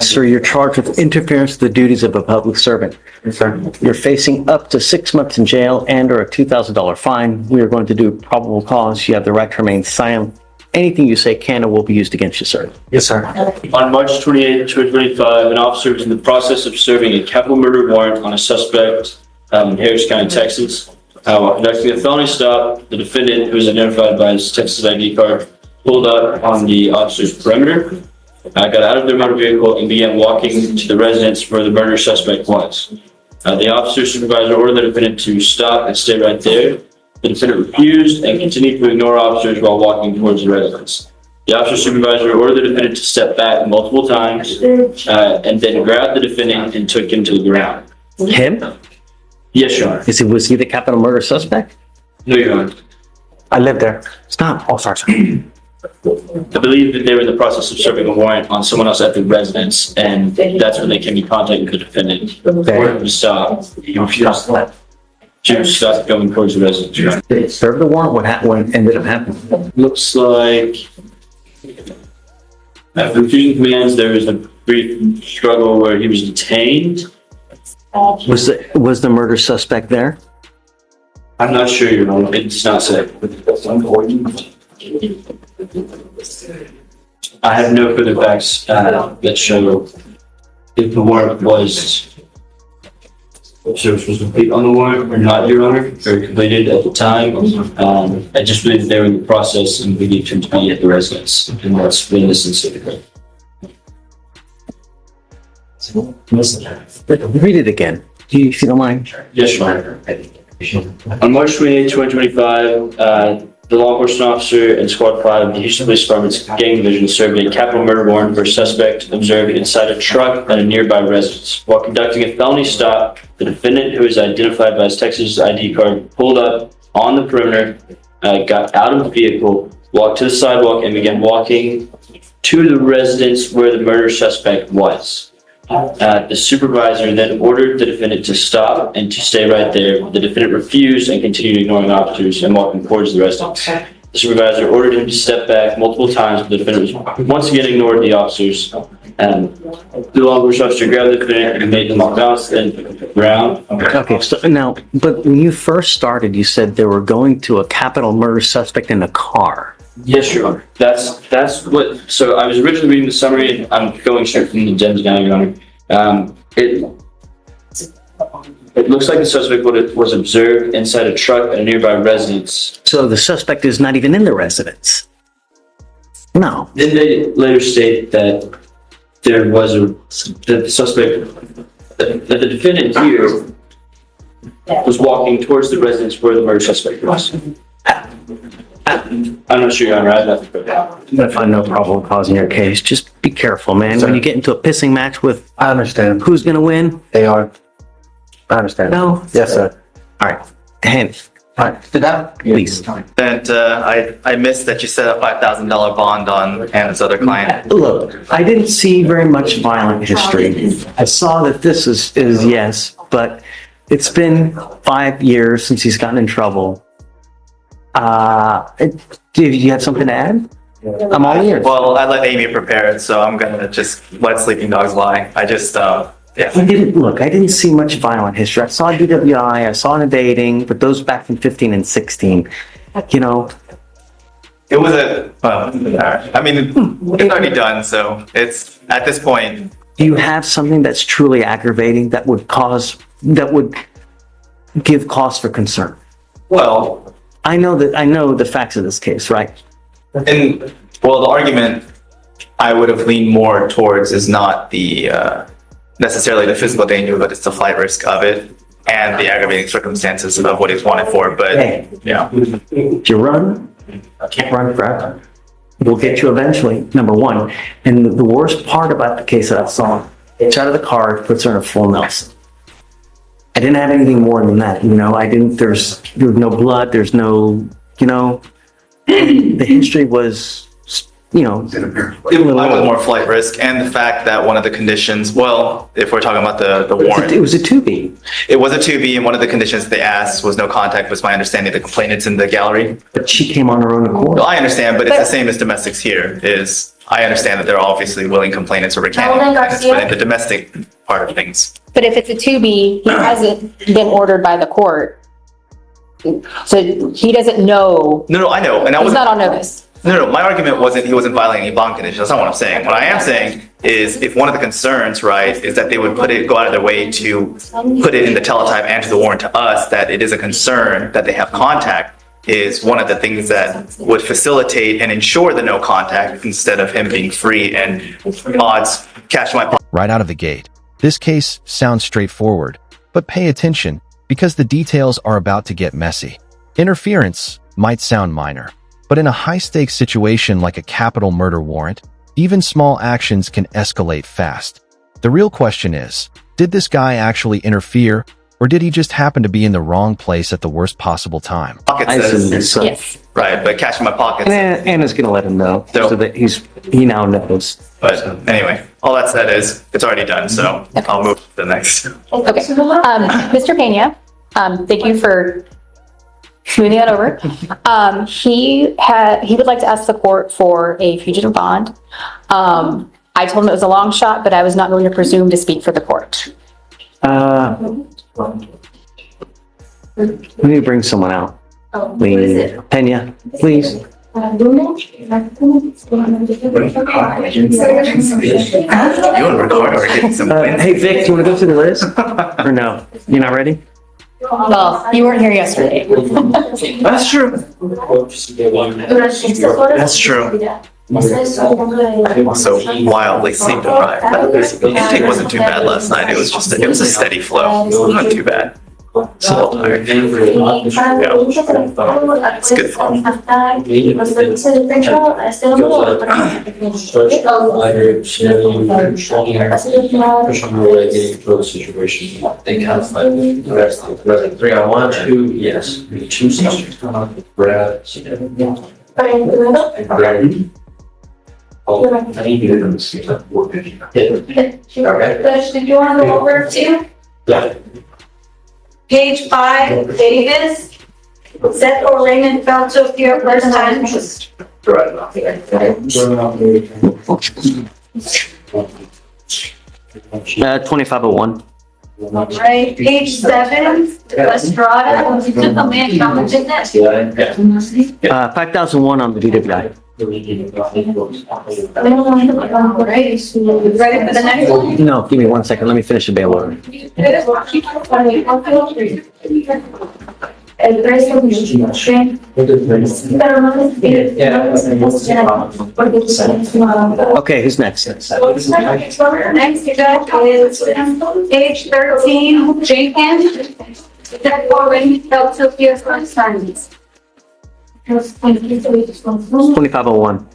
Sir, you're charged with interference with the duties of a public servant. Yes, sir. You're facing up to 6 months in jail and/or a $2,000 fine. We are going to do probable cause. You have the right to remain silent. Anything you say can or will be used against you, sir. Yes, sir. On March 28, 2025, an officer was in the process of serving a capital murder warrant on a suspect in Harris County, Texas. While conducting a felony stop, the defendant, who was identified by his Texas ID card, pulled up on the officer's perimeter, got out of their motor vehicle, and began walking to the residence where the murder suspect was. The officer's supervisor ordered the defendant to stop and stay right there. The defendant refused and continued to ignore officers while walking towards the residence. The officer's supervisor ordered the defendant to step back multiple times and then grabbed the defendant and took him to the ground. Him? Yes, Your Honor. Was he the capital murder suspect? No, Your Honor. I live there. Stop. Oh, sorry, sir. I believe that they were in the process of serving a warrant on someone else at the residence, and that's when they came in contact with the defendant. Ordered him to stop. He refused to stop going towards the residence. Your Honor. Did it serve the warrant? What ended up happening? Looks like after refusing commands, there was a brief struggle where he was detained. Was the murder suspect there? I'm not sure, Your Honor. It does not say. I have no further facts that show if the warrant was service was complete on the warrant or not, Your Honor, or completed at the time. I just believe they were in the process and believed him to be at the residence, and that's when this incident occurred. Read it again. If you don't mind. Yes, Your Honor. On March 28, 2025, the law enforcement officer and squad 5 of the Houston Police Department's gang division served a capital murder warrant for a suspect observed inside a truck at a nearby residence. While conducting a felony stop, the defendant, who is identified by his Texas ID card, pulled up on the perimeter, got out of the vehicle, walked to the sidewalk, and began walking to the residence where the murder suspect was. The supervisor then ordered the defendant to stop and to stay right there. The defendant refused and continued ignoring officers and walking towards the residence. The supervisor ordered him to step back multiple times, but the defendant was once again ignored the officers. The law enforcement officer grabbed the defendant and made him walk down the ground. Okay, so now, but when you first started, you said they were going to a capital murder suspect in a car. Yes, Your Honor. That's what. So I was originally reading the summary. I'm going straight from the gems now, Your Honor. It looks like the suspect was observed inside a truck at a nearby residence. So the suspect is not even in the residence. No. Then they later state that there was that the suspect, that the defendant here was walking towards the residence where the murder suspect was. I'm not sure, Your Honor. I'd have to put that. I'm gonna find no probable cause in your case. Just be careful, man. Sir. When you get into a pissing match with I understand. who's gonna win? They are. I understand. No. Yes, sir. All right. Hand, All right. Did that? please. And I missed that you set a $5,000 bond on Hannah's other client. Look, I didn't see very much violent history. I saw that this is yes, but it's been 5 years since he's gotten in trouble. Do you have something to add? I'm all ears. Well, I let Amy prepare it, so I'm gonna just let sleeping dogs lie. I just, yeah. I didn't see much violent history. I saw DWI, I saw in a dating, but those back in 15 and 16. You know, It was I mean, it's already done, so it's, at this point, do you have something that's truly aggravating that would give cause for concern? well, I know the facts of this case, right? and, well, the argument I would have leaned more towards is not the, necessarily the physical danger, but it's the flight risk of it and the aggravating circumstances of what he's wanted for, but, Hey, yeah. if you run, can't run forever. We'll get you eventually, number one. And the worst part about the case that I saw, gets out of the car, puts her in a full Nelson. I didn't have anything more than that, you know. There's no blood, there's no, you know, the history was you know, I was more flight risk, and the fact that one of the conditions, well, if we're talking about the warrant, it was a 2B, it was a 2B, and one of the conditions they asked was no contact, was my understanding, the complainant's in the gallery. but she came on her own accord. Well, I understand, but it's the same as domestics here, is, I understand that there are obviously willing complainants or recanting complainants, but in the domestic part of things. But if it's a 2B, he hasn't been ordered by the court. So he doesn't know, No, I know, and I he's was, not on notice. no, my argument wasn't he wasn't violating any bond conditions, that's not what I'm saying. What I am saying is if one of the concerns, right, is that they would go out of their way to put it in the teletype and to the warrant to us, that it is a concern that they have contact, is one of the things that would facilitate and ensure the no contact instead of him being free and odds cash in my pocket. Right out of the gate. This case sounds straightforward, but pay attention because the details are about to get messy. Interference might sound minor, but in a high-stakes situation like a capital murder warrant, even small actions can escalate fast. The real question is, did this guy actually interfere, or did he just happen to be in the wrong place at the worst possible time? I assume Says, so. Yes. right, but cash in my pockets. And Anna's gonna let him know, So- so that he now knows. But anyway, all that said is it's already done, so I'll move to the next. Okay. Mr. Pena, thank you for smoothing that over. He would like to ask the court for a fugitive bond. I told him it was a long shot, but I was not going to presume to speak for the court. We need to bring someone out. Please. Pena, please. You and Ricardo are getting some wins. Hey, Vic, do you want to go through the list? Or no? You're not ready? Well, you weren't here yesterday. That's true. That's true. I'm also wildly sleep deprived. The intake wasn't too bad last night. It was a steady flow. Not too bad. Still tired. It's good fun. They kind of fight. 3-on-1, 2, yes. 2 subjects. Brad. Did you want to go over to page 5, Davis? Seth or Raymond fell to appear first time. 2501. Right, page 7, Estrada. Uh, 5001 on the DWI. Ready for the next one? No, give me 1 second. Let me finish the bail order. Okay, who's next? Next up is page 13, Jenkins. Seth or Raymond fell to appear first time. 2501.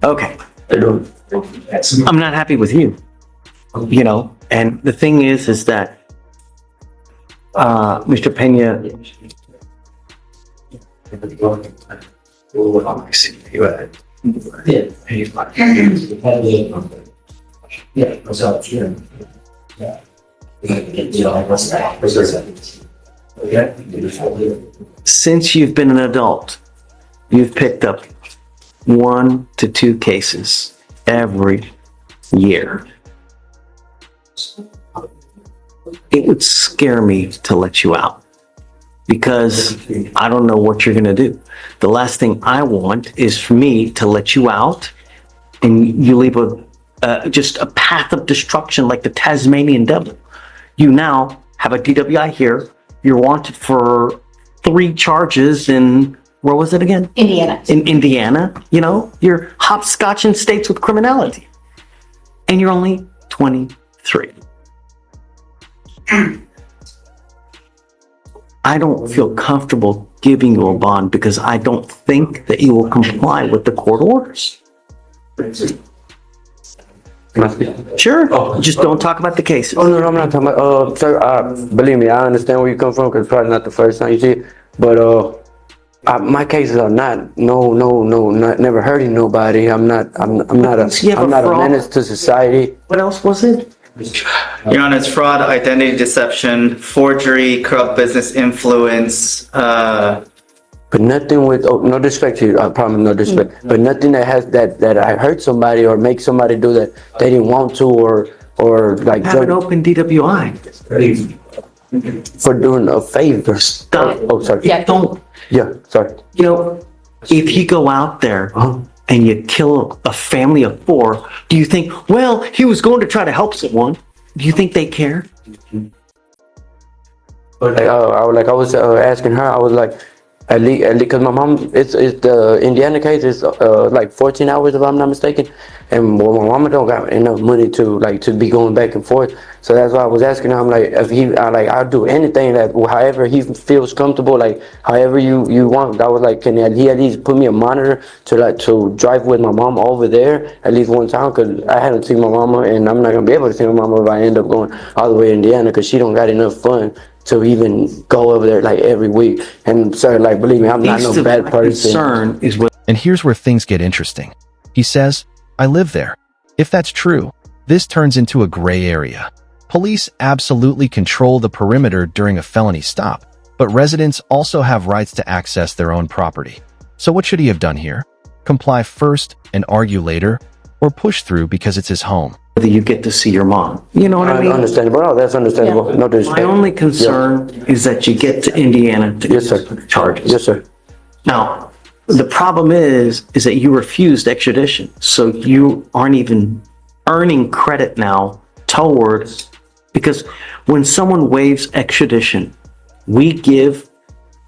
Okay. I'm not happy with you. You know, and the thing is that Mr. Pena. Since you've been an adult, you've picked up 1 to 2 cases every year. It would scare me to let you out because I don't know what you're going to do. The last thing I want is for me to let you out and you leave just a path of destruction like the Tasmanian devil. You now have a DWI here. You're wanted for 3 charges in, where was it again? Indiana. In Indiana. You know, you're hopscotching states with criminality. And you're only 23. I don't feel comfortable giving you a bond because I don't think that you will comply with the court orders. Sure. Just don't talk about the cases. Oh, no, I'm not talking about, sir, believe me, I understand where you come from, because it's probably not the first time you see it, but, my cases are not, never hurting nobody. I'm not a menace to society. What else was it? Your Honor, it's fraud, identity deception, forgery, corrupt business influence, But nothing with, no disrespect to you, I promise no disrespect, but nothing that has, that I hurt somebody or make somebody do that they didn't want to, or like Have an open DWI. for doing a favor. Stop. Oh, sorry. Yeah. Don't, Yeah, sorry. you know, if you go out there and you kill a family of 4, do you think, well, he was going to try to help someone? Do you think they care? Like, I was asking her, I was like, at least, because my mom, it's the Indiana case is like 14 hours if I'm not mistaken, and well, my mama don't got enough money to be going back and forth. So that's why I was asking her. I'm like, if I'll do anything that however he feels comfortable, like however you want. I was like, can he at least put me a monitor to drive with my mom over there at least one time, because I haven't seen my mama, and I'm not gonna be able to see my mama if I end up going all the way to Indiana, because she don't got enough funds to even go over there like every week. And sir, like, believe me, I'm not no bad person. Concern is what And here's where things get interesting. He says, I live there. If that's true, this turns into a gray area. Police absolutely control the perimeter during a felony stop, but residents also have rights to access their own property. So what should he have done here? Comply first and argue later, or push through because it's his home? whether you get to see your mom. You know what I mean? Understandable. No, that's understandable. No disrespect. My only concern is that you get to Indiana to Yes, sir. charges. Yes, sir. Now, the problem is that you refused extradition. So you aren't even earning credit now towards, because when someone waives extradition, we give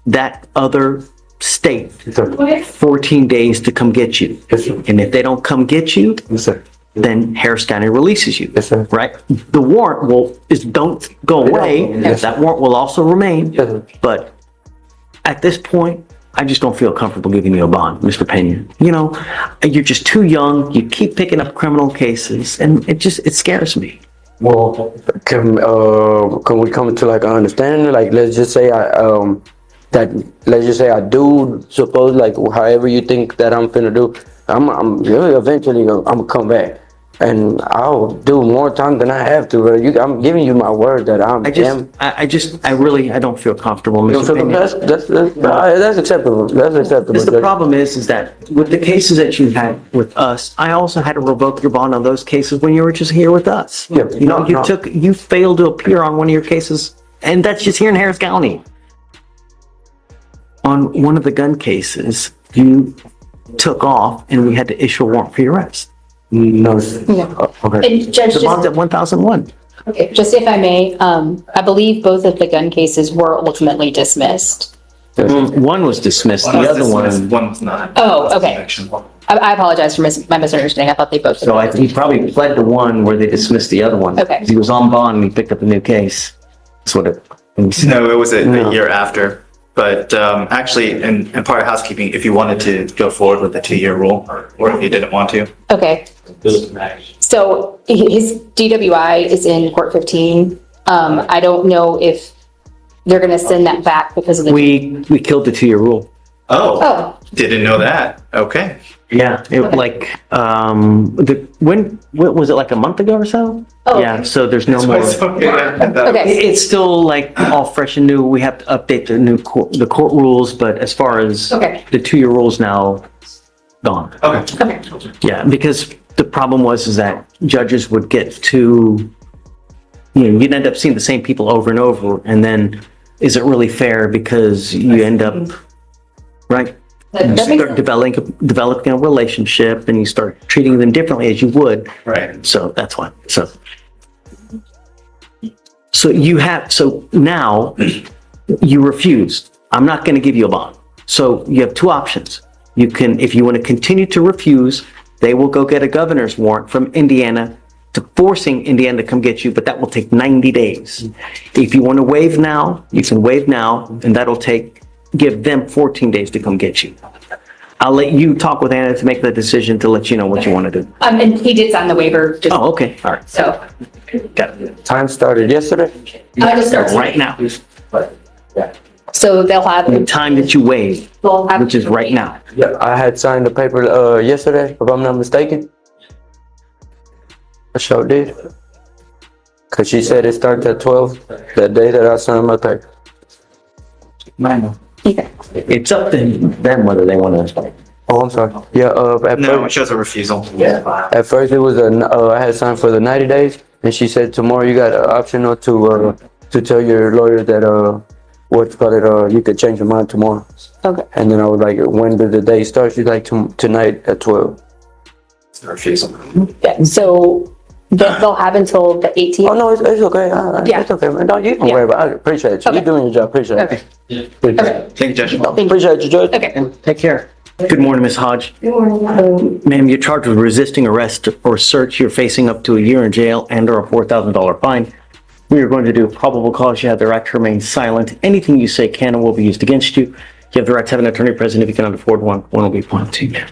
that other state 14 days to come get you. Yes, sir. And if they don't come get you, Yes, sir. then Harris County releases you. Yes, sir. Right? The warrant don't go away. Yes. That warrant will also remain. Yes, sir. But at this point, I just don't feel comfortable giving you a bond, Mr. Pena. You know, you're just too young. You keep picking up criminal cases, and it scares me. Well, can we come to like an understanding? Like, let's just say I do suppose, like, however you think that I'm finna do, I'm really eventually I'm gonna come back, and I'll do more time than I have to. But I'm giving you my word that I don't feel comfortable, So Mr. Pena. that's acceptable. That's acceptable. Because the problem is that with the cases that you had with us, I also had to revoke your bond on those cases when you were just here with us. Yeah, You know, you failed to appear on one of your cases, and that's just here in Harris County. On one of the gun cases, you took off and we had to issue a warrant for your arrest. No. Okay. And Judge, The bond's just, at 1,001. okay, just if I may, I believe both of the gun cases were ultimately dismissed. One was dismissed, the other one. One was not. Oh, okay. I apologize for my misunderstanding. I thought they both. So he probably pled to one where they dismissed the other one. Okay. He was on bond and he picked up a new case. That's what it. No, it was a year after. But actually, in part of housekeeping, if you wanted to go forward with the 2-year rule, or if you didn't want to. Okay. So his DWI is in court 15. I don't know if they're going to send that back because of the. We killed the 2-year rule. Oh. Didn't know that. Okay. Yeah, when was it, like a month ago or so? Oh. Yeah, so there's no more. Okay. It's still like all fresh and new. We have to update the court rules, but as far as Okay. the 2-year rules now, gone. Okay. Okay. Yeah, because the problem was that judges would get too, you'd end up seeing the same people over and over, and then is it really fair because you end up, right? You That makes start developing a relationship and you start treating them differently as you would. Right. So that's why. So now you refused. I'm not going to give you a bond. So you have two options. You can, if you want to continue to refuse, they will go get a governor's warrant from Indiana to forcing Indiana to come get you, but that will take 90 days. If you want to waive now, you can waive now, and that'll give them 14 days to come get you. I'll let you talk with Anna to make the decision to let you know what you want to do. And he did sign the waiver, just, Oh, okay, all right, so. got it. Time started yesterday? I just started Right now, So they'll have. the time that you waive, They'll have- which is right now. Yeah, I had signed the paper, yesterday, if I'm not mistaken. I sure did. Cause she said it starts at 12, that day that I signed my paper. Okay. It's up to them whether they want to. Oh, I'm sorry. Yeah, at No, it first, shows a refusal. at first it was I had signed for the 90 days, and she said tomorrow you got an optional to tell your lawyer that, you could change your mind tomorrow. Okay. And then I was like, when did the day start? She's like, tonight at 12. Refusal. Yeah, so they'll have until the 18th. Oh, no, it's okay. Yeah. It's okay, man. No, you don't Yeah. worry about it. I appreciate you. Okay. You're doing your job. Appreciate Okay. it. Okay. Thank you, Judge. Appreciate you, Judge. Okay. Take care. Good morning, Ms. Hodge. Ma'am, you're charged with resisting arrest or search. You're facing up to a year in jail and or a $4,000 fine. We are going to do probable cause. You have the right to remain silent. Anything you say can and will be used against you. You have the right to have an attorney present if you cannot afford one. One will be appointed to you.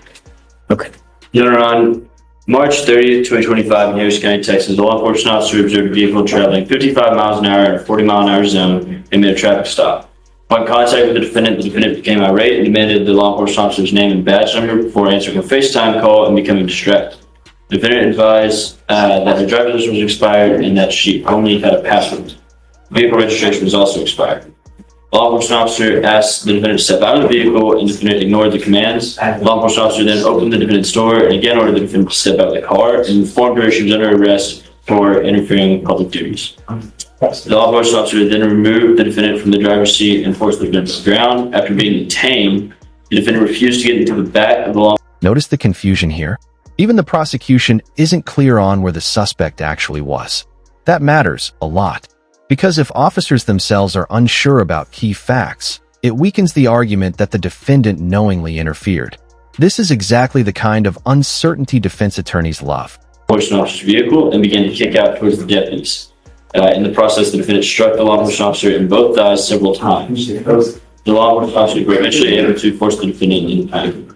Okay. Your Honor, on March 30th, 2025, in Harris County, Texas, a law enforcement officer observed a vehicle traveling 55 miles an hour in a 40-mile-an-hour zone and made a traffic stop. Upon contact with the defendant became irate and demanded the law enforcement officer's name and badge number before answering a FaceTime call and becoming distracted. The defendant advised that her driver's license was expired and that she only had a passport. Vehicle registration was also expired. The law enforcement officer asked the defendant to step out of the vehicle, and the defendant ignored the commands. The law enforcement officer then opened the defendant's door and again ordered the defendant to step out of the car and informed her she was under arrest for interfering with public duties. The law enforcement officer then removed the defendant from the driver's seat and forced the defendant to the ground. After being detained, the defendant refused to get into the back of the law. Notice the confusion here? Even the prosecution isn't clear on where the suspect actually was. That matters a lot, because if officers themselves are unsure about key facts, it weakens the argument that the defendant knowingly interfered. This is exactly the kind of uncertainty defense attorneys love. Enforcement officer's vehicle and began to kick out towards the deputies. In the process, the defendant struck the law enforcement officer in both thighs several times. The law enforcement officer was eventually able to force the defendant into hiding. Did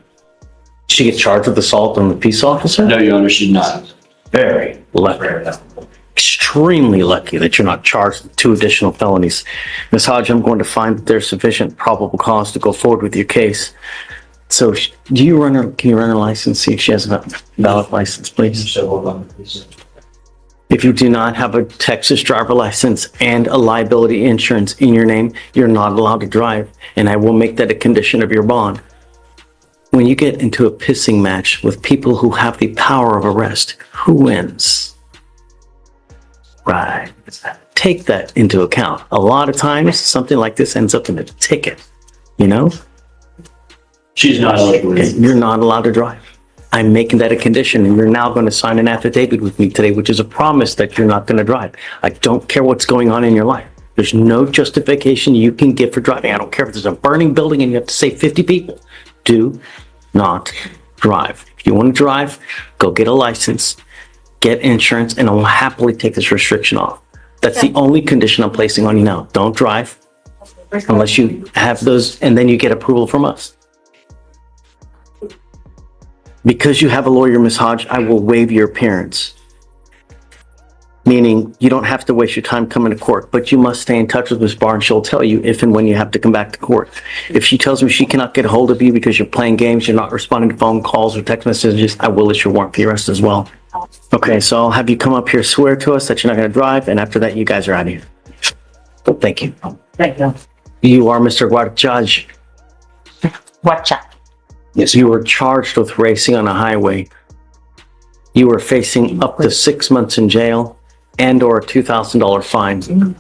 she get charged with assault on the peace officer? No, Your Honor, she did not. Very lucky. Extremely lucky that you're not charged with 2 additional felonies. Ms. Hodge, I'm going to find that there's sufficient probable cause to go forward with your case. So can you run her license, see if she has a valid license, please? If you do not have a Texas driver license and a liability insurance in your name, you're not allowed to drive, and I will make that a condition of your bond. When you get into a pissing match with people who have the power of arrest, who wins? Right. Take that into account. A lot of times, something like this ends up in a ticket, you know? She's not eligible. Okay, you're not allowed to drive. I'm making that a condition, and you're now going to sign an affidavit with me today, which is a promise that you're not going to drive. I don't care what's going on in your life. There's no justification you can give for driving. I don't care if there's a burning building and you have to save 50 people. Do not drive. If you want to drive, go get a license, get insurance, and I'll happily take this restriction off. That's the only condition I'm placing on you now. Don't drive unless you have those, and then you get approval from us. Because you have a lawyer, Ms. Hodge, I will waive your appearance. Meaning you don't have to waste your time coming to court, but you must stay in touch with Ms. Barr and she'll tell you if and when you have to come back to court. If she tells me she cannot get a hold of you because you're playing games, you're not responding to phone calls or text messages, I will issue a warrant for your arrest as well. Okay, so I'll have you come up here, swear to us that you're not going to drive, and after that, you guys are out of here. Thank you. Thank you. You are Mr. Guarchaj. Watch out. Yes, you were charged with racing on a highway. You were facing up to 6 months in jail and or a $2,000 fine.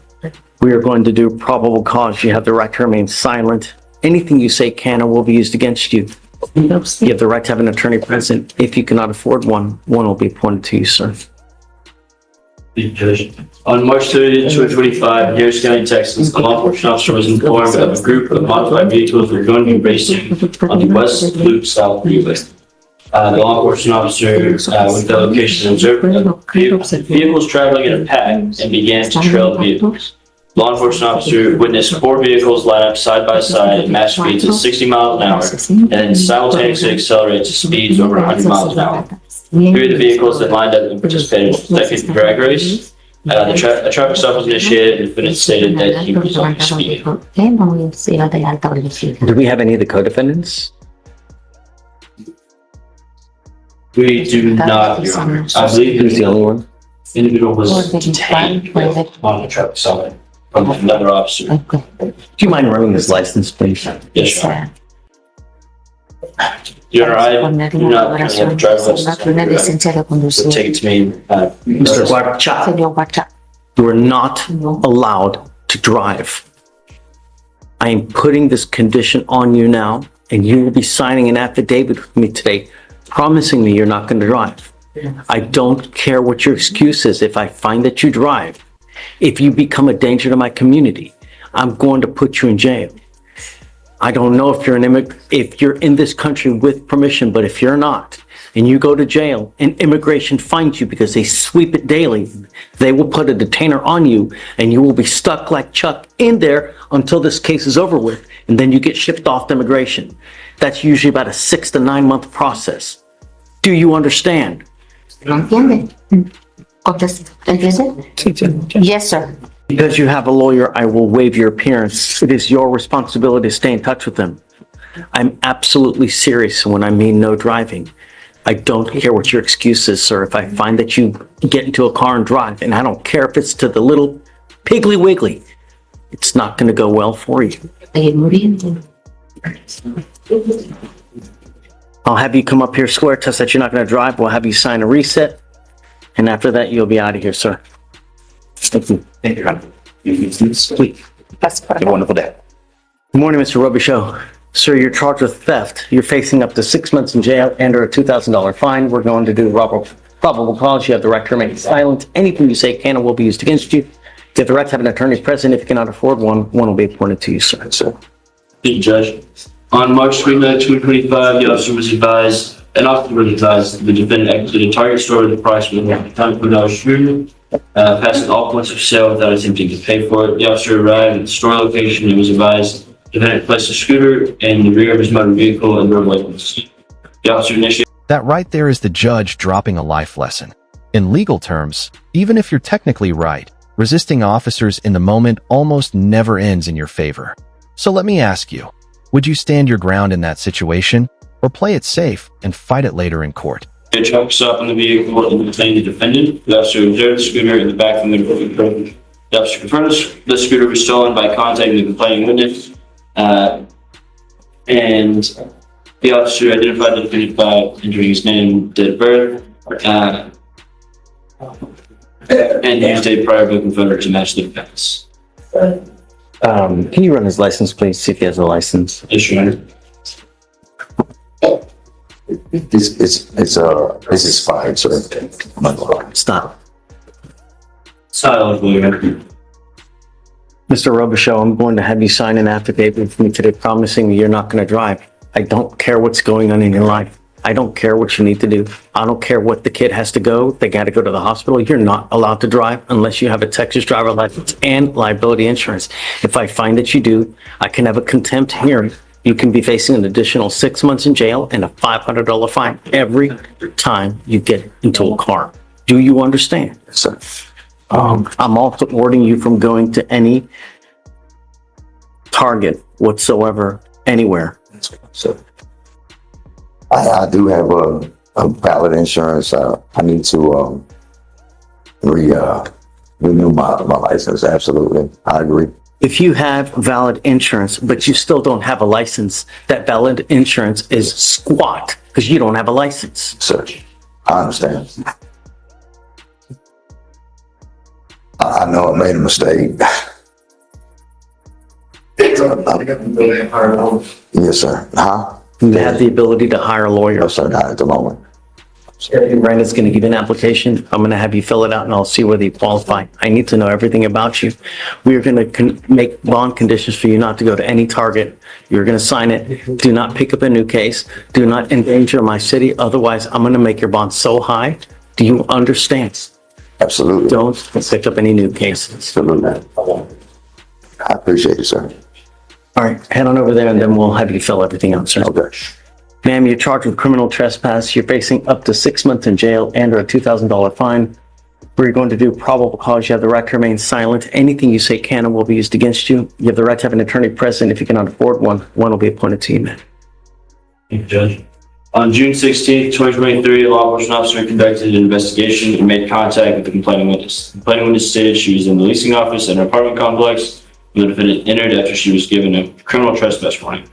We are going to do probable cause. You have the right to remain silent. Anything you say can or will be used against you. You have the right to have an attorney present. If you cannot afford one, one will be appointed to you, sir. On March 30th, 2025, Harris County, Texas, a law enforcement officer was informed of a group of modified vehicles were going to be racing on the West Loop South Freeway. The law enforcement officer with the location observed vehicles traveling in a pack and began to trail the vehicles. law enforcement officer witnessed 4 vehicles line up side by side at match speeds at 60 miles an hour and then simultaneously accelerate to speeds over 100 miles an hour. 3 of the vehicles that lined up and participated in the second drag race. A traffic stop was initiated and the defendant stated that he was only speeding. Do we have any of the co-defendants? We do not, Your Honor. I believe Who's the only one? the individual was detained on the traffic stop from another officer. Do you mind running his license, please? Yes, Your Honor. Your Honor, I do not currently have a driver's license. So take it to me. Mr. Guarcha, you are not allowed to drive. I am putting this condition on you now, and you will be signing an affidavit with me today, promising me you're not going to drive. I don't care what your excuse is. If I find that you drive, if you become a danger to my community, I'm going to put you in jail. I don't know if if you're in this country with permission, but if you're not, and you go to jail and immigration finds you because they sweep it daily, they will put a detainer on you and you will be stuck like Chuck in there until this case is over with, and then you get shipped off to immigration. That's usually about a 6 to 9 month process. Do you understand? ¿Lo entiende? ¿Entiende? Yes, sir. Because you have a lawyer, I will waive your appearance. It is your responsibility to stay in touch with them. I'm absolutely serious when I mean no driving. I don't care what your excuse is, sir. If I find that you get into a car and drive, and I don't care if it's to the little Piggly Wiggly, it's not going to go well for you. I'll have you come up here, swear to us that you're not going to drive. We'll have you sign a reset. And after that, you'll be out of here, sir. Thank you. Thank you, Your Honor. Please. Have a wonderful day. Good morning, Mr. Robichaud. Sir, you're charged with theft. You're facing up to 6 months in jail and or a $2,000 fine. We're going to do probable cause. You have the right to remain silent. Anything you say can and will be used against you. You have the right to have an attorney present. If you cannot afford one will be appointed to you, sir. Thank you, Judge. On March 29, 2025, the officer was advised that the defendant exited a Target store with approximately $100 shooter, passing all points of sale without attempting to pay for it. The officer arrived at the store location and was advised the defendant placed a scooter in the rear of his motor vehicle and drove away from the scene. The officer initiated. That right there is the judge dropping a life lesson. In legal terms, even if you're technically right, resisting officers in the moment almost never ends in your favor. So let me ask you, would you stand your ground in that situation, or play it safe and fight it later in court? A truck stop on the vehicle and detained the defendant. The officer observed the scooter in the back from the vehicle. The officer confirmed the scooter was stolen by contacting the complaining witness. And the officer identified the defendant by entering his name, date of birth, and used a prior booking photo to match the offense. Can you run his license, please? See if he has a license. Yes, Your Honor. This is fine, sir. Stop. Silent, Your Honor. Mr. Robichaud, I'm going to have you sign an affidavit with me today promising you're not going to drive. I don't care what's going on in your life. I don't care what you need to do. I don't care what the kid has to go. They got to go to the hospital. You're not allowed to drive unless you have a Texas driver license and liability insurance. If I find that you do, I can have a contempt hearing. You can be facing an additional 6 months in jail and a $500 fine every time you get into a car. Do you understand? Yes, sir. I'm also ordering you from going to any Target whatsoever, anywhere. So I do have a valid insurance. I need to renew my license. Absolutely. I agree. If you have valid insurance, but you still don't have a license, that valid insurance is squat because you don't have a license. Sir, I understand. I know I made a mistake. Yes, sir. Huh? You have the ability to hire a lawyer. No, sir, not at the moment. Brandon's going to give you an application. I'm going to have you fill it out and I'll see whether you qualify. I need to know everything about you. We are going to make bond conditions for you not to go to any Target. You're going to sign it. Do not pick up a new case. Do not endanger my city. Otherwise, I'm going to make your bond so high. Do you understand? Absolutely. Don't pick up any new cases. Absolutely. I appreciate it, sir. All right, head on over there and then we'll have you fill everything out, sir. Okay. Ma'am, you're charged with criminal trespass. You're facing up to 6 months in jail and or a $2,000 fine. We're going to do probable cause. You have the right to remain silent. Anything you say can and will be used against you. You have the right to have an attorney present. If you cannot afford one, one will be appointed to you, ma'am. Thank you, Judge. On June 16th, 2023, a law enforcement officer conducted an investigation and made contact with the complaining witness. The complaining witness stated she was in the leasing office at an apartment complex when the defendant entered after she was given a criminal trespass warning.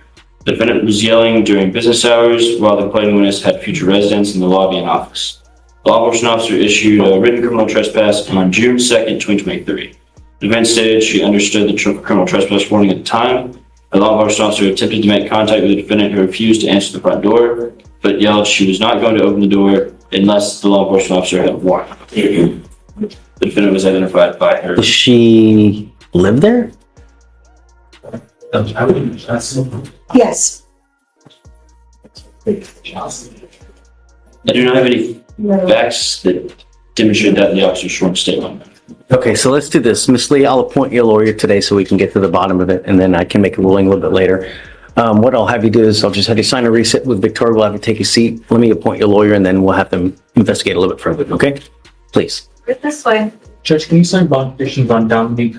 The defendant was yelling during business hours while the complaining witness had future residents in the lobby and office. The law enforcement officer issued a written criminal trespass on June 2nd, 2023. The defendant stated she understood the criminal trespass warning at the time. The law enforcement officer attempted to make contact with the defendant who refused to answer the front door, but yelled she was not going to open the door unless the law enforcement officer had a warrant. The defendant was identified by her. Does she live there? Yes. I do not have any facts that demonstrate that in the officer's sworn statement. Okay, so let's do this. Miss Lee, I'll appoint you a lawyer today so we can get to the bottom of it, and then I can make a ruling a little bit later. What I'll have you do is I'll just have you sign a receipt with Victoria. We'll have you take a seat. Let me appoint you a lawyer, and then we'll have them investigate a little bit further, okay? Please. Right this way. Judge, can you sign bond petitions on Dominique?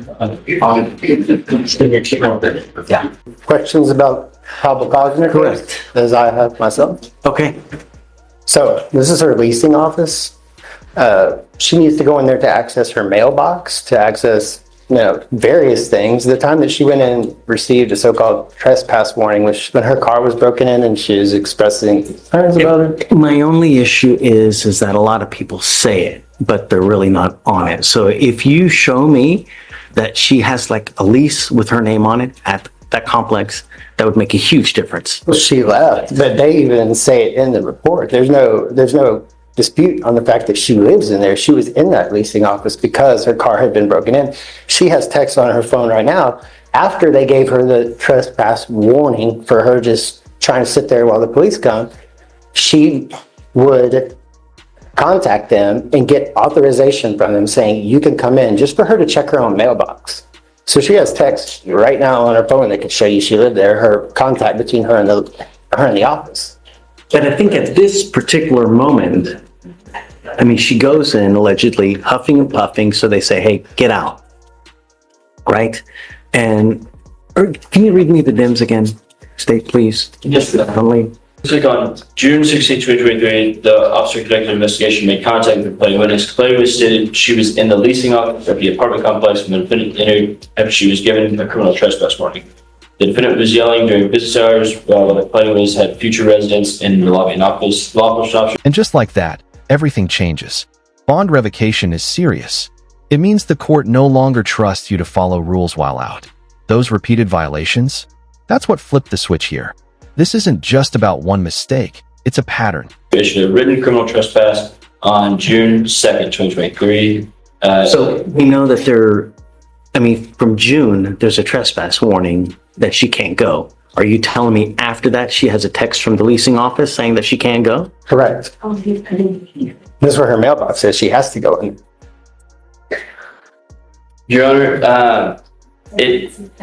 Yeah. Questions about probable cause in her case? Correct. As I have myself. Okay. So this is her leasing office. She needs to go in there to access her mailbox, to access, various things. The time that she went in and received a so-called trespass warning was when her car was broken in and she was expressing concerns about it. My only issue is that a lot of people say it, but they're really not on it. So if you show me that she has like a lease with her name on it at that complex, that would make a huge difference. Well, she left, but they even say it in the report. There's no dispute on the fact that she lives in there. She was in that leasing office because her car had been broken in. She has text on her phone right now after they gave her the trespass warning for her just trying to sit there while the police come. She would contact them and get authorization from them saying you can come in, just for her to check her own mailbox. So she has text right now on her phone that could show you she lived there, her contact between her and the office. But I think at this particular moment, I mean, she goes in allegedly huffing and puffing, so they say, hey, get out, right? And can you read me the DIMS again, State, please? Yes, sir. Only. Click on June 16, 2023, the officer conducted an investigation, made contact with the complaining witness. Complaining witness stated she was in the leasing office of the apartment complex when the defendant entered after she was given a criminal trespass warning. The defendant was yelling during business hours while the complaining witness had future residents in the lobby and office. Law enforcement officer. And just like that, everything changes. Bond revocation is serious. It means the court no longer trusts you to follow rules while out. Those repeated violations? That's what flipped the switch here. This isn't just about one mistake, it's a pattern. Issued a written criminal trespass on June 2nd, 2023. So we know that from June, there's a trespass warning that she can't go. Are you telling me after that she has a text from the leasing office saying that she can't go? Correct. This is where her mailbox says she has to go in. Your Honor,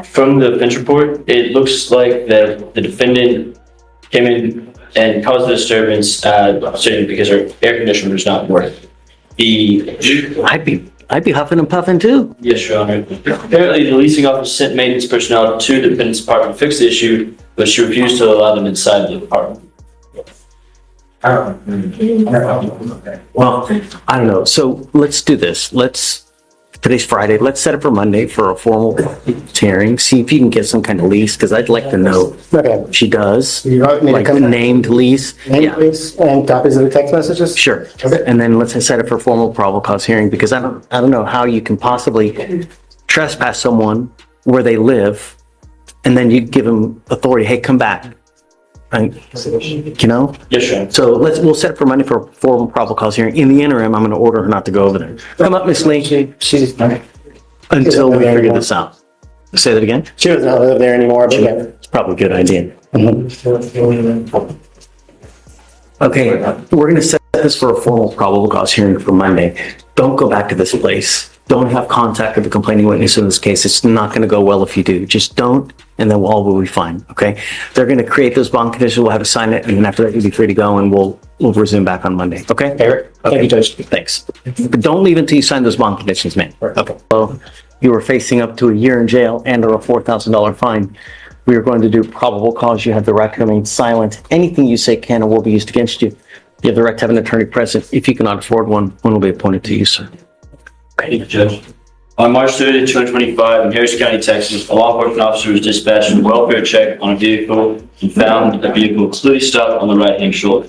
from the bench report, it looks like that the defendant came in and caused the disturbance because her air conditioner was not working. I'd be huffing and puffing too. Yes, Your Honor. Apparently, the leasing office sent maintenance personnel to the defendant's apartment to fix the issue, but she refused to allow them inside the apartment. Well, I don't know. So let's do this. Today's Friday. Let's set it for Monday for a formal hearing. See if you can get some kind of lease, because I'd like to know Okay. if she does. You want me to Like come- named lease. Name, Yeah, please, and copies of the text messages? sure. Okay. And then let's set it for a formal probable cause hearing, because I don't know how you can possibly trespass someone where they live, and then you give them authority. Hey, come back. Right? You know? Yes, Your Honor. So we'll set it for Monday for a formal probable cause hearing. In the interim, I'm going to order her not to go over there. Come up, Miss Lee, She's until we figure this out. Say that again? She doesn't live there anymore, but yeah. It's probably a good idea. Okay, we're going to set this for a formal probable cause hearing for Monday. Don't go back to this place. Don't have contact with the complaining witness in this case. It's not going to go well if you do. Just don't, and then all will be fine, okay? They're going to create those bond conditions. We'll have to sign it, and then after that, you'll be free to go, and we'll resume back on Monday, okay? Eric, thank you, Judge. Thanks. But don't leave until you sign those bond conditions, man. Okay. So you were facing up to a year in jail and or a $4,000 fine. We are going to do probable cause. You have the right to remain silent. Anything you say can or will be used against you. You have the right to have an attorney present. If you cannot afford one will be appointed to you, sir. Thank you, Judge. On March 30th, 2025, in Harris County, Texas, a law enforcement officer was dispatched with a welfare check on a vehicle and found a vehicle clearly stopped on the right-hand shoulder.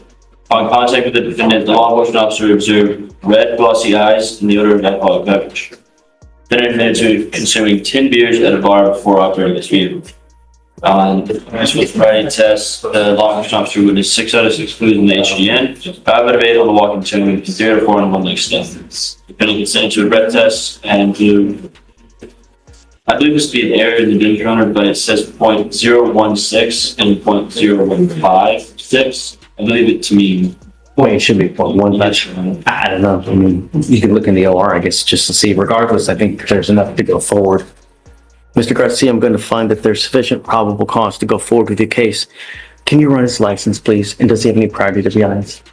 On contact with the defendant, the law enforcement officer observed red, glossy eyes and the odor of alcoholic beverage. Then admitted to consuming 10 beers at a bar before operating this vehicle. This was Friday test. The law enforcement officer witnessed 6 out of 6 clues in the HDN, 5 out of 8 on the walking tone, and 3 out of 4 on the one-leg step. The defendant consented to a breath test and I believe this to be an error in the danger runner, but it says 0.016 and 0.015. I believe it to mean. Wait, it should be 0.1. I don't know. I mean, you can look in the OR, I guess, just to see. Regardless, I think there's enough to go forward. Mr. Garcia, I'm going to find that there's sufficient probable cause to go forward with your case. Can you run his license, please? And does he have any prior DWIs?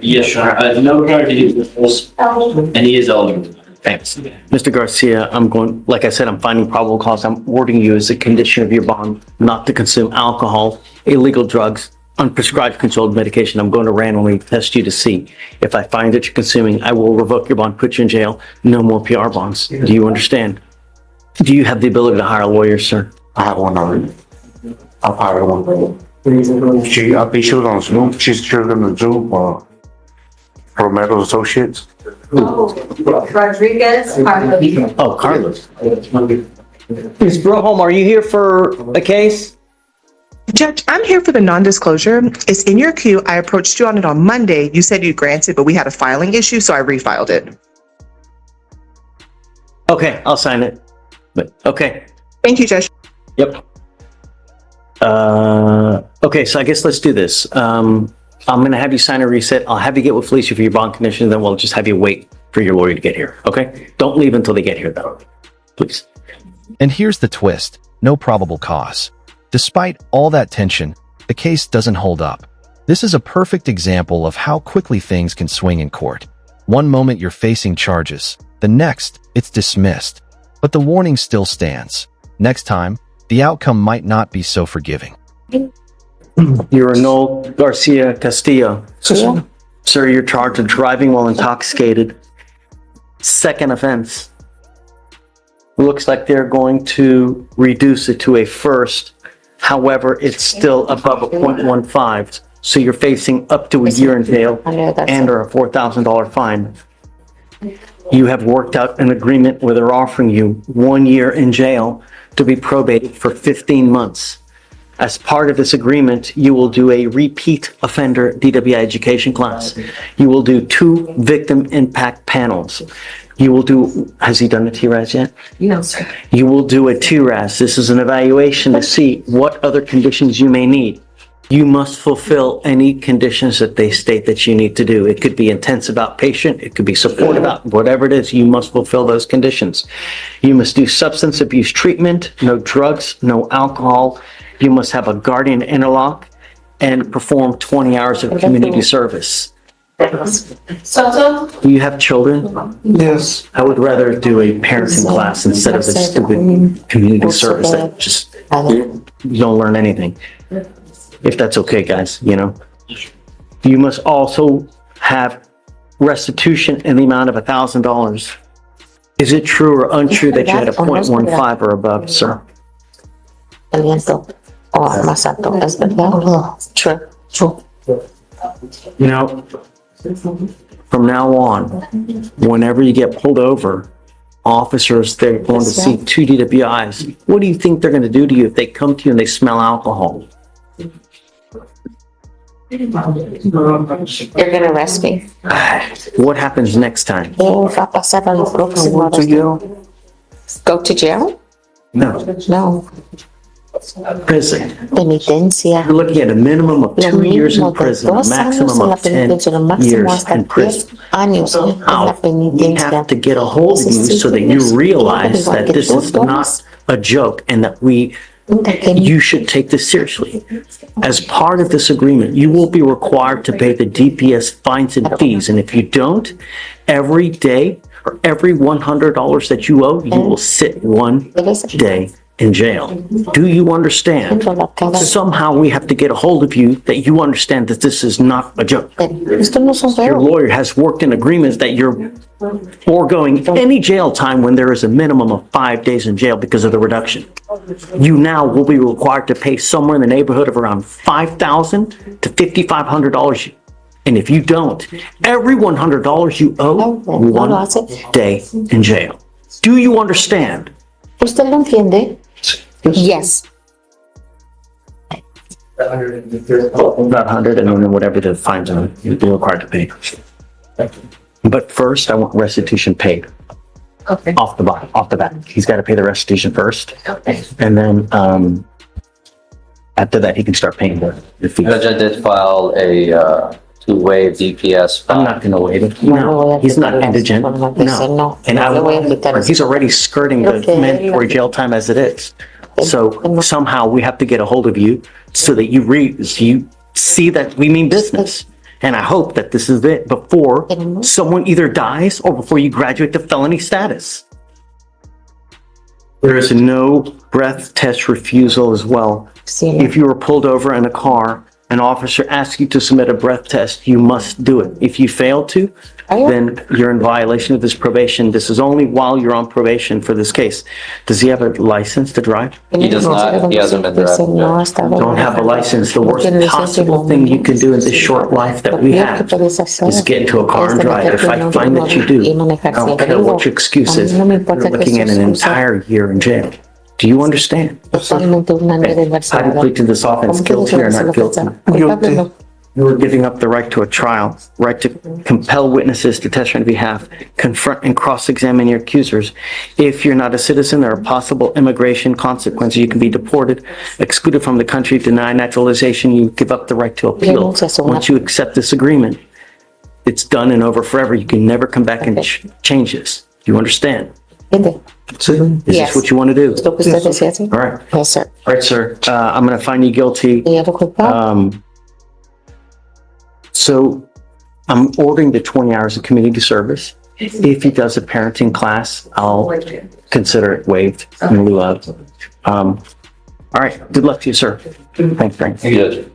Yes, Your Honor. No prior DWIs, and he is eligible. Thanks. Mr. Garcia, like I said, I'm finding probable cause. I'm ordering you as a condition of your bond not to consume alcohol, illegal drugs, unprescribed controlled medication. I'm going to randomly test you to see. If I find that you're consuming, I will revoke your bond, put you in jail. No more PR bonds. Do you understand? Do you have the ability to hire a lawyer, sir? I have one already. I've hired one. I think she was on Zoom. She's gonna Zoom, Romero Associates. Rodriguez, Carlos. Oh, Carlos. Ms. Broholm, are you here for a case? Judge, I'm here for the non-disclosure. It's in your queue. I approached you on it on Monday. You said you granted, but we had a filing issue, so I refiled it. Okay, I'll sign it. But okay. Thank you, Judge. Yep. Okay, so I guess let's do this. I'm going to have you sign a reset. I'll have you get with Felicia for your bond condition, then we'll just have you wait for your lawyer to get here. Okay? Don't leave until they get here, though. Please. And here's the twist. No probable cause. Despite all that tension, the case doesn't hold up. This is a perfect example of how quickly things can swing in court. One moment you're facing charges, the next, it's dismissed. But the warning still stands. Next time, the outcome might not be so forgiving. You're Noel Garcia Castillo. Yeah. Sir, you're charged with driving while intoxicated. Second offense. Looks like they're going to reduce it to a first. However, it's still above a 0.15. So you're facing up to a year in jail and or a $4,000 fine. You have worked out an agreement where they're offering you 1 year in jail to be probated for 15 months. As part of this agreement, you will do a repeat offender DWI education class. You will do 2 victim impact panels. You will do, has he done a TRAS yet? No, sir. You will do a TRAS. This is an evaluation to see what other conditions you may need. You must fulfill any conditions that they state that you need to do. It could be intensive outpatient, it could be supportive out, whatever it is, you must fulfill those conditions. You must do substance abuse treatment, no drugs, no alcohol. You must have a guardian interlock and perform 20 hours of community service. Soto? Do you have children? Yes. I would rather do a parenting class instead of this stupid community service that just, you don't learn anything. If that's okay, guys, you know. You must also have restitution in the amount of $1,000. Is it true or untrue that you had a 0.15 or above, sir? El viento. O más alto. ¿Es verdad? True. True. You know, from now on, whenever you get pulled over, officers, they're going to see 2 DWIs. What do you think they're going to do to you if they come to you and they smell alcohol? They're gonna arrest me. What happens next time? Va a pasar a lo próximo. Go to jail? No. No. prison. Penitencia. You're looking at a minimum of Lo 2 years in mismo de prison, a 2 años maximum en la of 10 penitencia, lo máximo years hasta in 10 prison. años en Now, la we penitencia. have to get a hold of you so that you realize that this is not a joke and that you should take this seriously. As part of this agreement, you will be required to pay the DPS fines and fees, and if you don't, every day or every $100 that you owe, you will sit 1 day in jail. Do you understand? Somehow we have to get a hold of you that you understand that this is not a joke. Your lawyer has worked in agreements that you're foregoing any jail time when there is a minimum of 5 days in jail because of the reduction. You now will be required to pay somewhere in the neighborhood of around $5,000 to $5,500. And if you don't, every $100 you owe, 1 day in jail. Do you understand? ¿Usted lo entiende? Yes. About 100 and then whatever the fines are, you'll be required to pay. But first, I want restitution paid. Okay. Off the bat. He's got to pay the restitution first. Okay. And then, after that, he can start paying the fees. Judge, I did file a to waive DPS. I'm not going to waive it. No, he's not indigent. No. And he's already skirting the mandatory jail time as it is. So somehow we have to get a hold of you so that you see that we mean business. And I hope that this is it before someone either dies or before you graduate to felony status. There is no breath test refusal as well. If you were pulled over in a car, an officer asks you to submit a breath test, you must do it. If you fail to, then you're in violation of this probation. This is only while you're on probation for this case. Does he have a license to drive? He does not. He hasn't been driving. Don't have a license. The worst possible thing you can do in this short life that we have is get into a car and drive. If I find that you do, I don't care what your excuse is, you're looking at an entire year in jail. Do you understand? I plead to this offense guilty or not guilty. Guilty. You are giving up the right to a trial, right to compel witnesses to testify on behalf, confront and cross-examine your accusers. If you're not a citizen, there are possible immigration consequences. You can be deported, excluded from the country, denied naturalization. You give up the right to appeal. Once you accept this agreement, it's done and over forever. You can never come back and change this. Do you understand? Is this what you want to do? All right. Yes, sir. All right, sir. I'm going to find you guilty. So I'm ordering the 20 hours of community service. If he does a parenting class, I'll consider it waived in lieu of. All right. Good luck to you, sir. Thanks, Frank. He did.